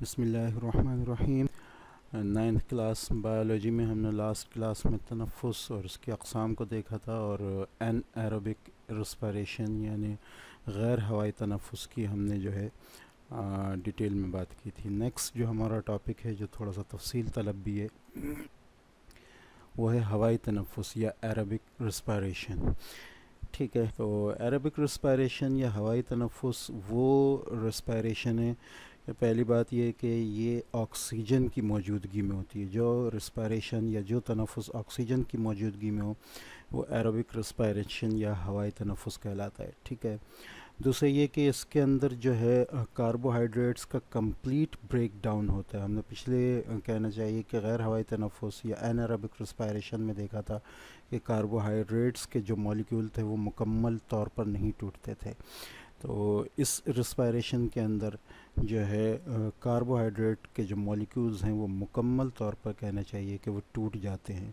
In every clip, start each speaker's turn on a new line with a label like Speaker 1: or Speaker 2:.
Speaker 1: بسم اللہ الرحمن الرحیم۔ نائنتھ کلاس بایولوجی میں ہم نے لاسٹ کلاس میں تنفس اور اس کی اقسام کو دیکھا تھا، اور این ایروبک ریسپائریشن یعنی غیر ہوائی تنفس کی ہم نے جو ہے ڈیٹیل میں بات کی تھی۔ نیکسٹ جو ہمارا ٹاپک ہے جو تھوڑا سا تفصیل طلب بھی ہے وہ ہے ہوائی تنفس یا ایروبک ریسپائریشن۔ ٹھیک ہے، تو ایروبک ریسپائریشن یا ہوائی تنفس وہ ریسپائریشن ہے کہ پہلی بات یہ ہے کہ یہ آکسیجن کی موجودگی میں ہوتی ہے۔ جو ریسپائریشن یا جو تنفس آکسیجن کی موجودگی میں ہو وہ ایروبک ریسپائریشن یا ہوائی تنفس کہلاتا ہے۔ ٹھیک ہے، دوسرا یہ کہ اس کے اندر جو ہے کاربوہائیڈریٹس کا کمپلیٹ بریک ڈاؤن ہوتا ہے۔ ہم نے پچھلے کہنا چاہیے کہ غیر ہوائی تنفس یا این ایروبک ریسپائریشن میں دیکھا تھا کہ کاربوہائیڈریٹس کے جو مالیکیول تھے وہ مکمل طور پر نہیں ٹوٹتے تھے، تو اس ریسپائریشن کے اندر جو ہے کاربوہائیڈریٹ کے جو مالیکیولز ہیں وہ مکمل طور پر کہنا چاہیے کہ وہ ٹوٹ جاتے ہیں۔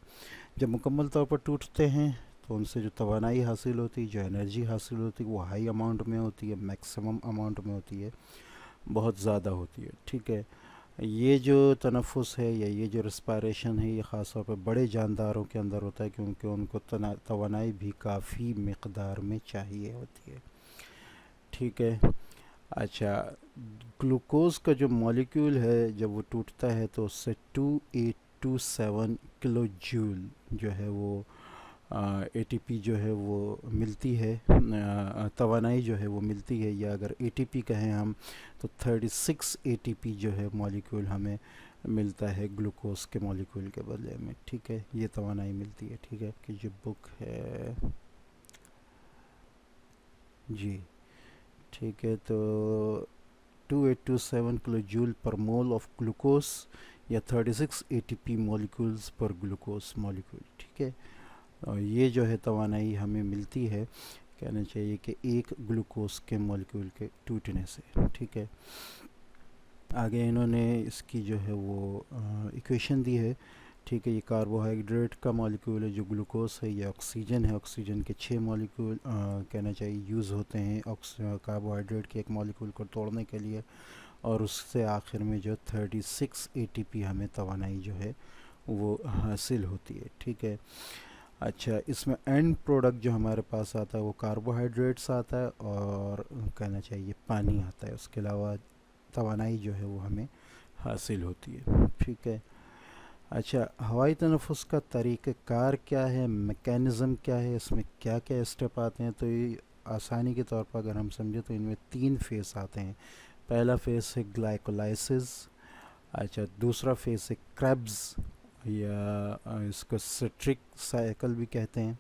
Speaker 1: جب مکمل طور پر ٹوٹتے ہیں تو ان سے جو توانائی حاصل ہوتی ہے، جو انرجی حاصل ہوتی ہے وہ ہائی اماؤنٹ میں ہوتی ہے، میکسیمم اماؤنٹ میں ہوتی ہے، بہت زیادہ ہوتی ہے۔ ٹھیک ہے، یہ جو تنفس ہے یا یہ جو ریسپائریشن ہے یہ خاص طور پہ بڑے جانداروں کے اندر ہوتا ہے کیونکہ ان کو توانائی بھی کافی مقدار میں چاہیے ہوتی ہے۔ ٹھیک ہے، اچھا، گلوکوز کا جو مالیکیول ہے جب وہ ٹوٹتا ہے تو اس سے 2827 کلو جول جو ہے وہ اے ٹی پی جو ہے وہ ملتی ہے، توانائی جو ہے وہ ملتی ہے، یا اگر اے ٹی پی کہیں ہم تو 36 اے ٹی پی جو ہے مالیکیول ہمیں ملتا ہے گلوکوز کے مالیکیول کے بدلے میں۔ ٹھیک ہے، یہ توانائی ملتی ہے۔ ٹھیک ہے، کہ جو بک ہے جی ٹھیک ہے، تو 2827 کلو جول پر مول آف گلوکوز یا 36 A T P molecules per glucose molecule. ٹھیک ہے، اور یہ جو ہے توانائی ہمیں ملتی ہے، کہنا چاہیے کہ ایک گلوکوز کے مالیکول کے ٹوٹنے سے۔ ٹھیک ہے، آگے انہوں نے اس کی جو ہے وہ ایکویشن دی ہے۔ ٹھیک ہے، یہ کاربوہائیڈریٹ کا مالیکول ہے جو گلوکوز ہے، یہ آکسیجن ہے، آکسیجن کے 6 مالیکول کہنا چاہیے یوز ہوتے ہیں کاربوہائیڈریٹ کے ایک مالیکول کو توڑنے کے لیے، اور اس سے آخر میں جو 36 اے ٹی پی ہمیں توانائی جو ہے وہ حاصل ہوتی ہے۔ ٹھیک ہے، اچھا، اس میں اینڈ پروڈکٹ جو ہمارے پاس آتا ہے وہ کاربوہائیڈریٹس آتا ہے اور کہنا چاہیے پانی آتا ہے، اس کے علاوہ توانائی جو ہے وہ ہمیں حاصل ہوتی ہے۔ ٹھیک ہے، اچھا، ہوائی تنفس کا طریقہ کار کیا ہے، میکینزم کیا ہے، اس میں کیا کیا اسٹیپ آتے ہیں، تو یہ آسانی کے طور پر اگر ہم سمجھیں تو ان میں 3 فیز آتے ہیں۔ پہلا فیز ہے گلائکولائسس، اچھا، دوسرا فیز ہے کریبز یا اس کو سٹرک سائیکل بھی کہتے ہیں۔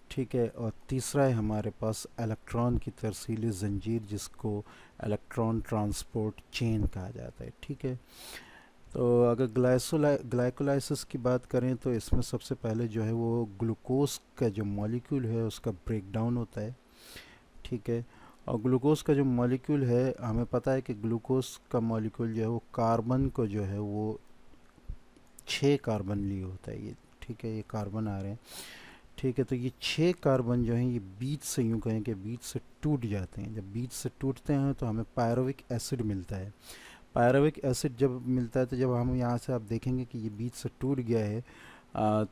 Speaker 1: ٹھیک ہے، اور تیسرا ہے ہمارے پاس الیکٹران کی ترسیلی زنجیر جس کو الیکٹران ٹرانسپورٹ چین کہا جاتا ہے۔ ٹھیک ہے، تو اگر گلائکولائسس کی بات کریں تو اس میں سب سے پہلے جو ہے وہ گلوکوز کا جو مالیکیول ہے اس کا بریک ڈاؤن ہوتا ہے۔ ٹھیک ہے، اور گلوکوز کا جو مالیکیول ہے ہمیں پتہ ہے کہ گلوکوز کا مالیکیول جو ہے وہ کاربن کو جو ہے وہ 6 کاربن لیے ہوتا ہے یہ۔ ٹھیک ہے، یہ کاربن آ رہے ہیں۔ ٹھیک ہے، تو یہ 6 کاربن جو ہیں یہ بیچ سے یوں کہیں کہ بیچ سے ٹوٹ جاتے ہیں۔ جب بیچ سے ٹوٹتے ہیں تو ہمیں پائروک ایسڈ ملتا ہے۔ پائروک ایسڈ جب ملتا ہے تو جب ہم یہاں سے آپ دیکھیں گے کہ یہ بیچ سے ٹوٹ گیا ہے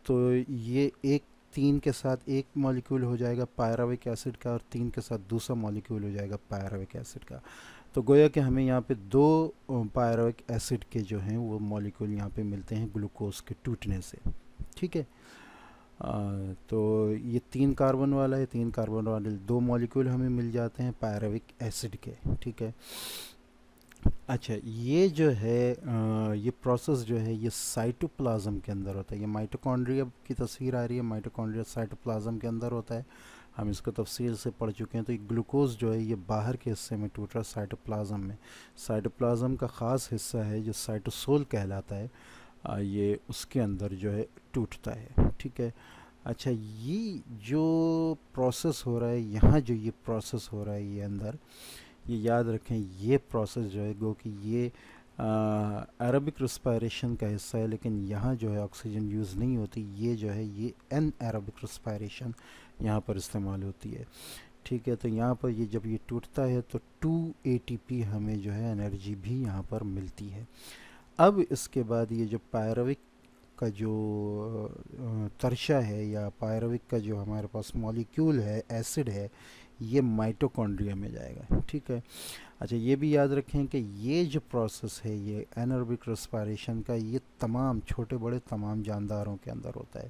Speaker 1: تو یہ ایک 3 کے ساتھ ایک مالیکیول ہو جائے گا پائروک ایسڈ کا، اور 3 کے ساتھ دوسرا مالیکیول ہو جائے گا پائروک ایسڈ کا۔ تو گویا کہ ہمیں یہاں پہ 2 پائروک ایسڈ کے جو ہیں وہ مالیکیول یہاں پہ ملتے ہیں گلوکوز کے ٹوٹنے سے۔ ٹھیک ہے، تو یہ 3 کاربن والا ہے، 3 کاربن والے 2 مالیکیول ہمیں مل جاتے ہیں پائروک ایسڈ کے۔ ٹھیک ہے، اچھا، یہ جو ہے یہ پروسیس جو ہے یہ سائٹوپلازم کے اندر ہوتا ہے۔ یہ مائٹوکونڈریا کی تصویر آ رہی ہے، مائٹوکونڈریا سائٹوپلازم کے اندر ہوتا ہے، ہم اس کو تفصیل سے پڑھ چکے ہیں۔ تو یہ گلوکوز جو ہے یہ باہر کے حصے میں ٹوٹ رہا ہے سائٹوپلازم میں۔ سائٹوپلازم کا خاص حصہ ہے جو سائٹوسول کہلاتا ہے، یہ اس کے اندر جو ہے ٹوٹتا ہے۔ ٹھیک ہے، اچھا، یہ جو پروسیس ہو رہا ہے یہاں، جو یہ پروسیس ہو رہا ہے یہ اندر، یہ یاد رکھیں یہ پروسیس جو ہے گو کہ یہ ایروبک ریسپائریشن کا حصہ ہے، لیکن یہاں جو ہے آکسیجن یوز نہیں ہوتی، یہ جو ہے یہ این ایروبک ریسپائریشن یہاں پر استعمال ہوتی ہے۔ ٹھیک ہے. تو یہاں پر یہ جب یہ ٹوٹتا ہے تو 2 ATP ہمیں جو ہے انرجی بھی یہاں پر ملتی ہے. اب اس کے بعد یہ جو پائروک کا جو ترشہ ہے یا پائروک کا جو ہمارے پاس مولیکیول ہے ایسڈ ہے یہ مائٹوکونڈریا میں جائے گا. ٹھیک ہے. اچھا یہ بھی یاد رکھیں کہ یہ جو پروسیس ہے یہ اینروبک ریسپائریشن کا یہ تمام چھوٹے بڑے تمام جانداروں کے اندر ہوتا ہے.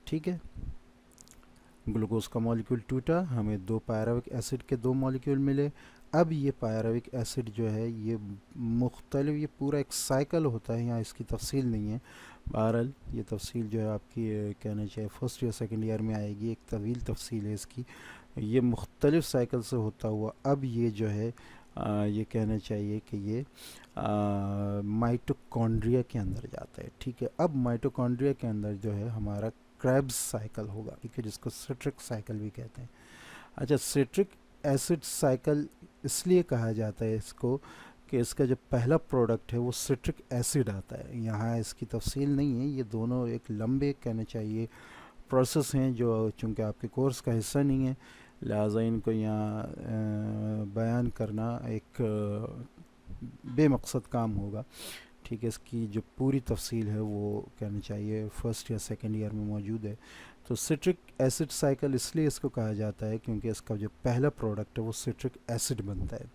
Speaker 1: ٹھیک ہے. گلوکوز کا مولیکیول ٹوٹا, ہمیں 2 پائروک ایسڈ کے 2 مولیکیول ملے. اب یہ پائروک ایسڈ جو ہے یہ مختلف, یہ پورا ایک سائیکل ہوتا ہے, یہاں اس کی تفصیل نہیں ہے. بہرحال یہ تفصیل جو ہے آپ کی کہنا چاہیے فرسٹ یا سیکنڈ ایئر میں آئے گی, ایک طویل تفصیل ہے اس کی. یہ مختلف سائیکل سے ہوتا ہوا اب یہ جو ہے یہ کہنا چاہیے کہ یہ مائٹوکونڈریا کے اندر جاتا ہے. ٹھیک ہے. اب مائٹوکونڈریا کے اندر جو ہے ہمارا کریبس سائیکل ہوگا, ٹھیک ہے, جس کو سٹرک سائیکل بھی کہتے ہیں. اچھا سٹرک ایسڈ سائیکل اس لیے کہا جاتا ہے اس کو کہ اس کا جو پہلا پروڈکٹ ہے وہ سٹرک ایسڈ آتا ہے. یہاں اس کی تفصیل نہیں ہے, یہ دونوں ایک لمبے کہنا چاہیے پروسیس ہیں جو چونکہ آپ کے کورس کا حصہ نہیں ہے لہٰذا ان کو یہاں بیان کرنا ایک بے مقصد کام ہوگا. ٹھیک ہے. اس کی جو پوری تفصیل ہے وہ کہنا چاہیے فرسٹ یا سیکنڈ ایئر میں موجود ہے. تو سٹرک ایسڈ سائیکل اس لیے اس کو کہا جاتا ہے کیونکہ اس کا جو پہلا پروڈکٹ ہے وہ سٹرک ایسڈ بنتا ہے.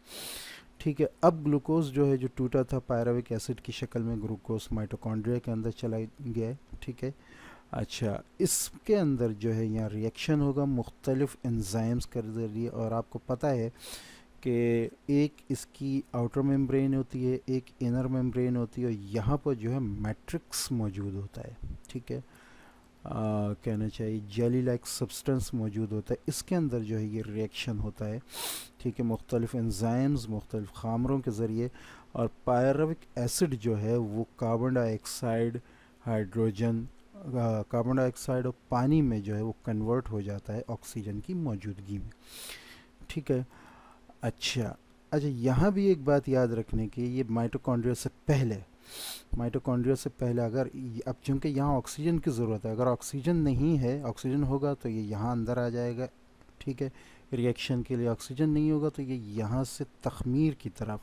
Speaker 1: ٹھیک ہے. اب گلوکوز جو ہے جو ٹوٹا تھا پائروک ایسڈ کی شکل میں, گلوکوز مائٹوکونڈریا کے اندر چلا گیا ہے. ٹھیک ہے. اچھا اس کے اندر جو ہے یہاں ریئیکشن ہوگا مختلف انزائمز کے ذریعے, اور آپ کو پتہ ہے کہ ایک اس کی آؤٹر ممبرین ہوتی ہے, ایک انر ممبرین ہوتی ہے, اور یہاں پر جو ہے میٹرکس موجود ہوتا ہے. ٹھیک ہے. کہنا چاہیے جیلی لائک سبسٹنس موجود ہوتا ہے, اس کے اندر جو ہے یہ ریئیکشن ہوتا ہے. ٹھیک ہے. مختلف انزائمز مختلف خامروں کے ذریعے, اور پائروک ایسڈ جو ہے وہ کاربن ڈائی آکسائڈ ہائیڈروجن کاربن ڈائی آکسائڈ اور پانی میں جو ہے وہ کنورٹ ہو جاتا ہے آکسیجن کی موجودگی میں. ٹھیک ہے. اچھا یہاں بھی ایک بات یاد رکھنے کی, یہ مائٹوکونڈریا سے پہلے اگر اب چونکہ یہاں آکسیجن کی ضرورت ہے, اگر آکسیجن نہیں ہے, آکسیجن ہوگا تو یہ یہاں اندر آ جائے گا. ٹھیک ہے. ریئیکشن کے لیے آکسیجن نہیں ہوگا تو یہ یہاں سے تخمیر کی طرف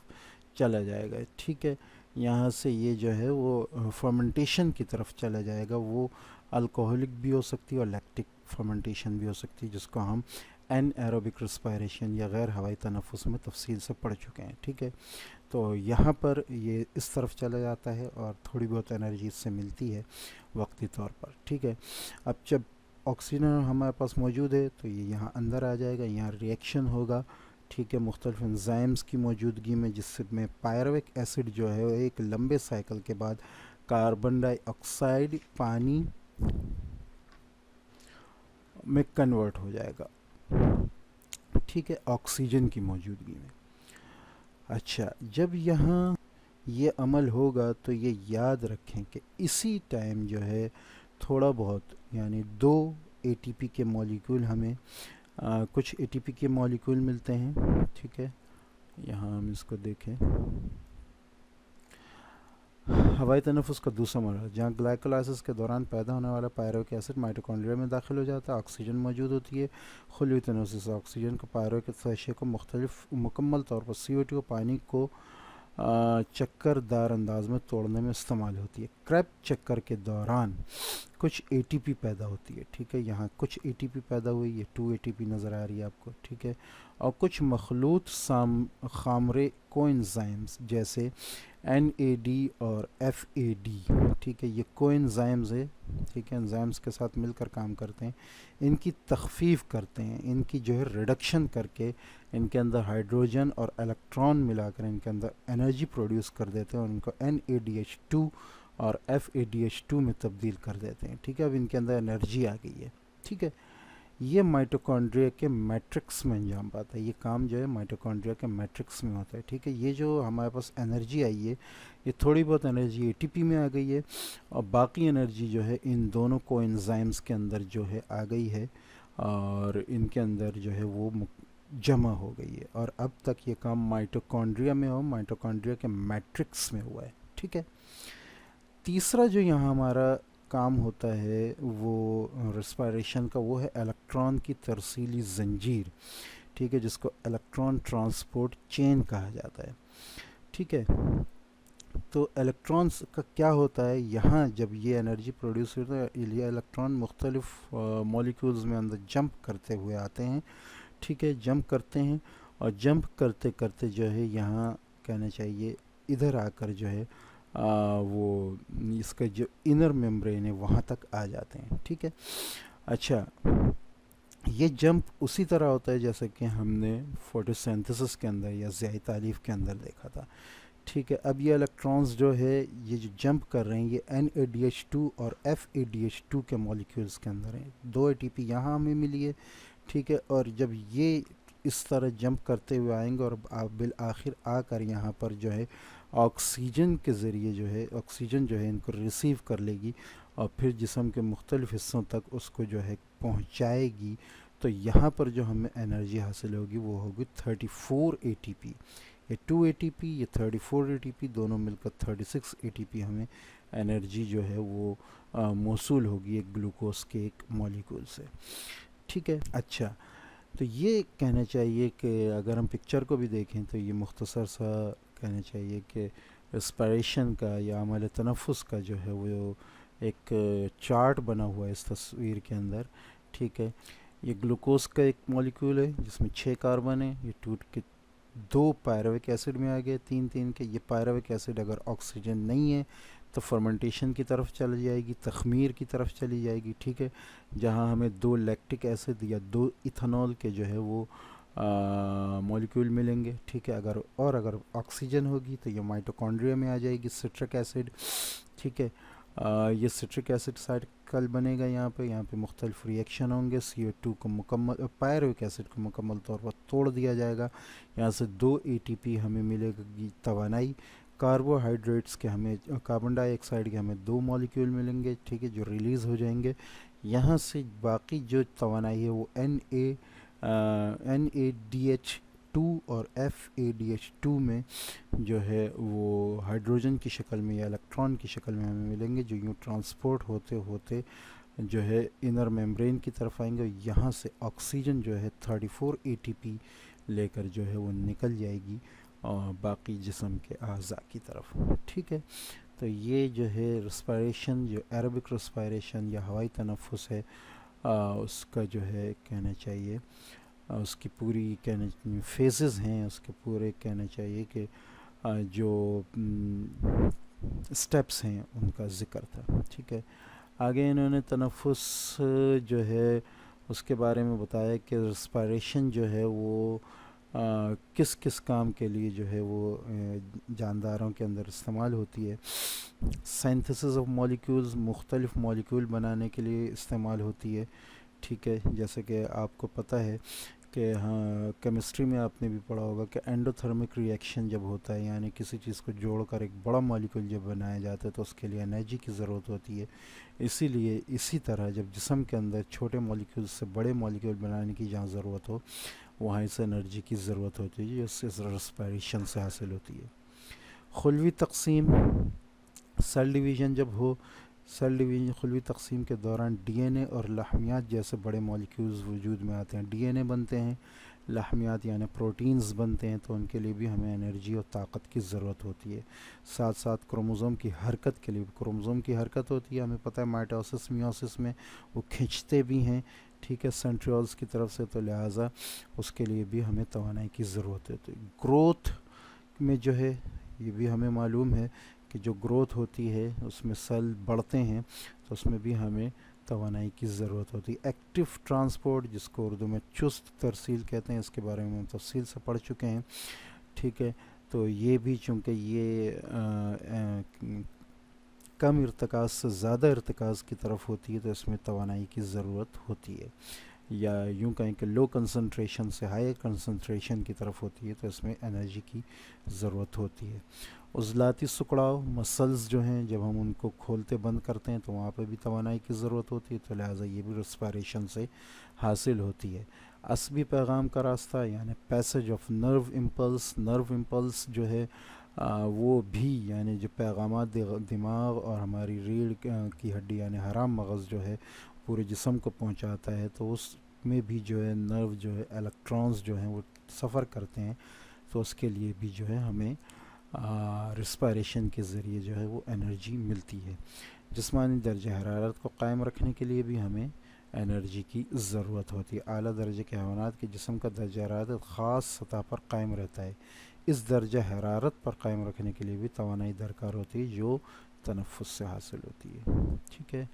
Speaker 1: چلا جائے گا. ٹھیک ہے. یہاں سے یہ جو ہے وہ فرمنٹیشن کی طرف چلا جائے گا. وہ الکوہولک بھی ہو سکتی ہے اور لیکٹک فرمنٹیشن بھی ہو سکتی ہے, جس کو ہم این ایروبک ریسپائریشن یا غیر ہوائی تنفس میں تفصیل سے پڑھ چکے ہیں. ٹھیک ہے. تو یہاں پر یہ اس طرف چلا جاتا ہے اور تھوڑی بہت انرجی اس سے ملتی ہے وقتی طور پر. ٹھیک ہے. اب جب آکسیجن ہمارے پاس موجود ہے تو یہ یہاں اندر آ جائے گا, یہاں ریئیکشن ہوگا. ٹھیک ہے. مختلف انزائمز کی موجودگی میں, جس میں پائروک ایسڈ جو ہے ایک لمبے سائیکل کے بعد کاربن ڈائی آکسائڈ پانی میں کنورٹ ہو جائے گا. ٹھیک ہے. آکسیجن کی موجودگی میں. اچھا جب یہاں یہ عمل ہوگا تو یہ یاد رکھیں کہ اسی ٹائم جو ہے تھوڑا بہت یعنی 2 ATP کے مولیکول ہمیں کچھ ATP کے مولیکول ملتے ہیں. ٹھیک ہے. یہاں ہم اس کو دیکھیں, ہوائی تنفس کا دوسرا مرحلہ جہاں گلائکولائسس کے دوران پیدا ہونے والا پائروک ایسڈ مائٹوکونڈریا میں داخل ہو جاتا ہے, آکسیجن موجود ہوتی ہے. خلوی تنفس آکسیجن کو پائروک ترشے کو مکمل طور پر CO2 پانی کو چکر دار انداز میں توڑنے میں استعمال ہوتی ہے. کریب چکر کے دوران کچھ ATP پیدا ہوتی ہے. ٹھیک ہے. یہاں کچھ ATP پیدا ہوئی, یہ 2 ATP نظر آ رہی ہے آپ کو. ٹھیک ہے. اور کچھ مخلوط خامرے کو انزائمز جیسے NAD اور FAD. ٹھیک ہے. یہ کو انزائمز ہے. ٹھیک ہے. انزائمز کے ساتھ مل کر کام کرتے ہیں, ان کی تخفیف کرتے ہیں, ان کی جو ہے ریڈکشن کر کے ان کے اندر ہائیڈروجن اور الیکٹران ملا کر ان کے اندر انرجی پروڈیوس کر دیتے ہیں, اور ان کو NADH2 اور FADH2 میں تبدیل کر دیتے ہیں. ٹھیک ہے. اب ان کے اندر انرجی آ گئی ہے. ٹھیک ہے. یہ مائٹوکونڈریا کے میٹرکس میں انجام پاتا ہے. یہ کام جو ہے مائٹوکونڈریا کے میٹرکس میں ہوتا ہے. ٹھیک ہے. یہ جو ہمارے پاس انرجی آئی ہے یہ تھوڑی بہت انرجی ATP میں آ گئی ہے, اور باقی انرجی جو ہے ان دونوں کو انزائمز کے اندر جو ہے آ گئی ہے, اور ان کے اندر جو ہے وہ جمع ہو گئی ہے. اور اب تک یہ کام مائٹوکونڈریا میں مائٹوکونڈریا کے میٹرکس میں ہوا ہے. ٹھیک ہے. تیسرا جو یہاں ہمارا کام ہوتا ہے وہ ریسپائریشن کا، وہ ہے الیکٹران کی ترسیلی زنجیر، ٹھیک ہے، جس کو الیکٹران ٹرانسپورٹ چین کہا جاتا ہے، ٹھیک ہے. تو الیکٹرانس کا کیا ہوتا ہے، یہاں جب یہ انرجی پروڈیوس ہوتا ہے یہ الیکٹران مختلف مالیکولز میں اندر جمپ کرتے ہوئے آتے ہیں، ٹھیک ہے، جمپ کرتے ہیں، اور جمپ کرتے کرتے جو ہے یہاں کہنا چاہیے ادھر آ کر جو ہے وہ اس کا جو انر میمبرین ہے وہاں تک آ جاتے ہیں، ٹھیک ہے. اچھا، یہ جمپ اسی طرح ہوتا ہے جیسا کہ ہم نے فوٹوسینتھسس کے اندر یا ضیاء تالیف کے اندر دیکھا تھا، ٹھیک ہے. اب یہ الیکٹرانز جو ہے یہ جو جمپ کر رہے ہیں یہ NADH2 اور FADH2 کے مالیکولز کے اندر ہیں، 2 ATP یہاں ہمیں ملی ہے، ٹھیک ہے. اور جب یہ اس طرح جمپ کرتے ہوئے آئیں گے اور بالآخر آ کر یہاں پر جو ہے آکسیجن کے ذریعے جو ہے آکسیجن جو ہے ان کو ریسیو کر لے گی اور پھر جسم کے مختلف حصوں تک اس کو جو ہے پہنچائے گی، تو یہاں پر جو ہمیں انرجی حاصل ہوگی وہ ہوگی 34 ATP. یہ 2 ATP یہ 34 ATP دونوں مل کر 36 ATP ہمیں انرجی جو ہے وہ موصول ہوگی ایک گلوکوز کے ایک مالیکول سے، ٹھیک ہے. اچھا، تو یہ کہنا چاہیے کہ اگر ہم پکچر کو بھی دیکھیں تو یہ مختصر سا کہنا چاہیے کہ ریسپائریشن کا یا عمل تنفس کا جو ہے وہ ایک چارٹ بنا ہوا ہے اس تصویر کے اندر، ٹھیک ہے. یہ گلوکوز کا ایک مالیکول ہے جس میں 6 کاربن ہیں، یہ ٹوٹ کے 2 پائروک ایسڈ میں آ گئے، 3 کے. یہ پائروک ایسڈ اگر آکسیجن نہیں ہے تو فرمنٹیشن کی طرف چلی جائے گی، تخمیر کی طرف چلی جائے گی، ٹھیک ہے، جہاں ہمیں 2 لیکٹک ایسڈ یا 2 ایتھنول کے جو ہے وہ مالیکول ملیں گے، ٹھیک ہے. اگر آکسیجن ہوگی تو یہ مائٹوکونڈریا میں آ جائے گی سٹرک ایسڈ، ٹھیک ہے. یہ سٹرک ایسڈ سائیکل بنے گا، یہاں پہ مختلف ری ایکشن ہوں گے، CO2 کو مکمل پائروک ایسڈ کو مکمل طور پر توڑ دیا جائے گا، یہاں سے 2 ATP ہمیں ملے گی توانائی. کاربوہائیڈریٹس کے ہمیں کاربن ڈائی آکسائڈ کے ہمیں 2 مالیکول ملیں گے، ٹھیک ہے، جو ریلیز ہو جائیں گے. یہاں سے باقی جو توانائی ہے وہ NADH2 اور FADH2 میں جو ہے وہ ہائیڈروجن کی شکل میں یا الیکٹران کی شکل میں ہمیں ملیں گے، جو یوں ٹرانسپورٹ ہوتے ہوتے جو ہے انر میمبرین کی طرف آئیں گے. یہاں سے آکسیجن جو ہے 34 ATP لے کر جو ہے وہ نکل جائے گی اور باقی جسم کے اعضاء کی طرف، ٹھیک ہے. تو یہ جو ہے ریسپائریشن، جو ایروبک ریسپائریشن یا ہوائی تنفس ہے، اس کا جو ہے کہنا چاہیے اس کی پوری فیزز ہیں، اس کے پورے کہنا چاہیے کہ جو سٹیپس ہیں ان کا ذکر تھا، ٹھیک ہے. آگے انہوں نے تنفس جو ہے اس کے بارے میں بتایا کہ ریسپائریشن جو ہے وہ کس کس کام کے لیے جو ہے وہ جانداروں کے اندر استعمال ہوتی ہے. سینتھسس آف مالیکولز، مختلف مالیکول بنانے کے لیے استعمال ہوتی ہے، ٹھیک ہے. جیسے کہ آپ کو پتہ ہے کہ ہاں کیمسٹری میں آپ نے بھی پڑھا ہوگا کہ اینڈوتھرمک ری ایکشن جب ہوتا ہے، یعنی کسی چیز کو جوڑ کر ایک بڑا مالیکول جب بنایا جاتا ہے تو اس کے لیے انرجی کی ضرورت ہوتی ہے. اسی لیے اسی طرح جب جسم کے اندر چھوٹے مالیکول سے بڑے مالیکول بنانے کی جہاں ضرورت ہو وہاں اس انرجی کی ضرورت ہوتی ہے، جو اس سے ریسپائریشن سے حاصل ہوتی ہے. خلوی تقسیم، سیل ڈویژن جب ہو، سیل ڈویژن خلوی تقسیم کے دوران DNA اور لحمیات جیسے بڑے مالیکولز وجود میں آتے ہیں. DNA بنتے ہیں، لحمیات یعنی پروٹینز بنتے ہیں، تو ان کے لیے بھی ہمیں انرجی اور طاقت کی ضرورت ہوتی ہے. ساتھ ساتھ کروموزوم کی حرکت کے لیے کروموزوم کی حرکت ہوتی ہے، ہمیں پتہ ہے مائٹوسس میوسس میں وہ کھنچتے بھی ہیں، ٹھیک ہے، سینٹریولز کی طرف سے، تو لہٰذا اس کے لیے بھی ہمیں توانائی کی ضرورت ہوتی ہے. گروتھ میں جو ہے یہ بھی ہمیں معلوم ہے کہ جو گروتھ ہوتی ہے اس میں سیل بڑھتے ہیں تو اس میں بھی ہمیں توانائی کی ضرورت ہوتی ہے. ایکٹیو ٹرانسپورٹ جس کو اردو میں چست ترسیل کہتے ہیں، اس کے بارے میں ہم تفصیل سے پڑھ چکے ہیں، ٹھیک ہے. تو یہ بھی چونکہ یہ کم ارتکاز سے زیادہ ارتکاز کی طرف ہوتی ہے تو اس میں توانائی کی ضرورت ہوتی ہے، یا یوں کہیں کہ لو کنسنٹریشن سے ہائی کنسنٹریشن کی طرف ہوتی ہے تو اس میں انرجی کی ضرورت ہوتی ہے. عضلاتی سکڑاؤ، مسلز جو ہیں جب ہم ان کو کھولتے بند کرتے ہیں تو وہاں پہ بھی توانائی کی ضرورت ہوتی ہے، تو لہٰذا یہ بھی ریسپائریشن سے حاصل ہوتی ہے. عصبی پیغام کا راستہ یعنی پیسج آف نرو امپلس جو ہے وہ بھی یعنی جو پیغامات دماغ اور ہماری ریڑھ کی ہڈی یعنی حرام مغز جو ہے پورے جسم کو پہنچاتا ہے، تو اس میں بھی جو ہے نرو جو ہے الیکٹرانز جو ہیں وہ سفر کرتے ہیں، تو اس کے لیے بھی جو ہے ہمیں رسپائریشن کے ذریعے جو ہے وہ انرجی ملتی ہے۔ جسمانی درجہ حرارت کو قائم رکھنے کے لیے بھی ہمیں انرجی کی ضرورت ہوتی ہے۔ اعلیٰ درجے کے حیوانات کے جسم کا درجہ حرارت خاص سطح پر قائم رہتا ہے، اس درجہ حرارت پر قائم رکھنے کے لیے بھی توانائی درکار ہوتی ہے جو تنفس سے حاصل ہوتی ہے، ٹھیک ہے۔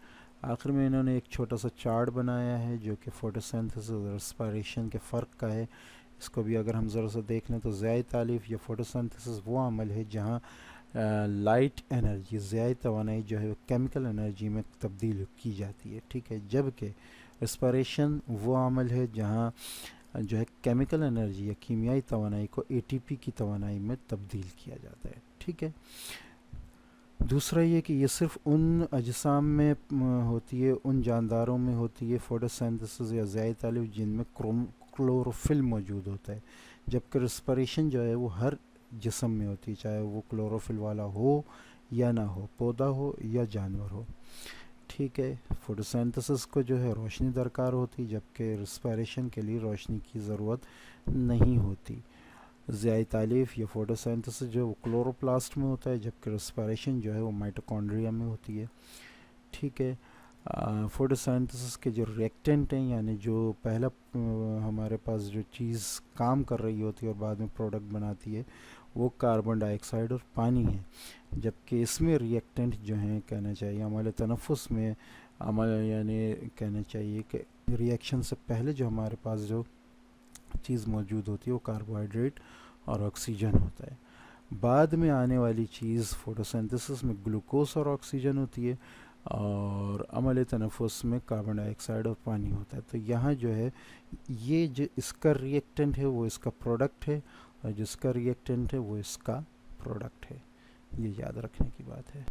Speaker 1: آخر میں انہوں نے ایک چھوٹا سا چارٹ بنایا ہے جو کہ فوٹوسینتھسس اور ریسپائریشن کے فرق کا ہے۔ اس کو بھی اگر ہم ذرا سا دیکھ لیں تو ضیائی تالیف یا فوٹوسینتھسس وہ عمل ہے جہاں لائٹ انرجی ضیائی توانائی جو ہے کیمیکل انرجی میں تبدیل کی جاتی ہے، ٹھیک ہے، جبکہ ریسپائریشن وہ عمل ہے جہاں جو ہے کیمیکل انرجی یا کیمیائی توانائی کو اے ٹی پی کی توانائی میں تبدیل کیا جاتا ہے، ٹھیک ہے۔ دوسرا یہ کہ یہ صرف ان اجسام میں ہوتی ہے، ان جانداروں میں ہوتی ہے فوٹوسینتھسس یا ضیائی تالیف جن میں کلوروفل موجود ہوتا ہے، جبکہ ریسپریشن جو ہے وہ ہر جسم میں ہوتی ہے، چاہے وہ کلوروفل والا ہو یا نہ ہو، پودا ہو یا جانور ہو، ٹھیک ہے۔ فوٹوسینتھسس کو جو ہے روشنی درکار ہوتی، جبکہ ریسپائریشن کے لیے روشنی کی ضرورت نہیں ہوتی۔ ضیائی تالیف یا فوٹوسینتھسس جو ہے وہ کلوروپلاسٹ میں ہوتا ہے، جبکہ ریسپائریشن جو ہے وہ مائٹوکونڈریا میں ہوتی ہے، ٹھیک ہے۔ فوٹوسینتھسس کے جو ریئیکٹنٹ ہیں یعنی جو پہلا ہمارے پاس جو چیز کام کر رہی ہوتی ہے اور بعد میں پروڈکٹ بناتی ہے وہ کاربن ڈائی آکسائڈ اور پانی ہے، جبکہ اس میں ریئیکٹنٹ جو ہیں کہنا چاہیے عمل تنفس میں عمل یعنی کہنا چاہیے کہ ریئیکشن سے پہلے جو ہمارے پاس جو چیز موجود ہوتی ہے وہ کاربوہائیڈریٹ اور آکسیجن ہوتا ہے، بعد میں آنے والی چیز فوٹوسینتھسس میں گلوکوز اور آکسیجن ہوتی ہے، اور عمل تنفس میں کاربن ڈائی آکسائڈ اور پانی ہوتا ہے۔ تو یہاں جو ہے یہ جو اس کا ریئیکٹنٹ ہے وہ اس کا پروڈکٹ ہے، اور جس کا ریئیکٹنٹ ہے وہ اس کا پروڈکٹ ہے، یہ یاد رکھنے کی بات ہے۔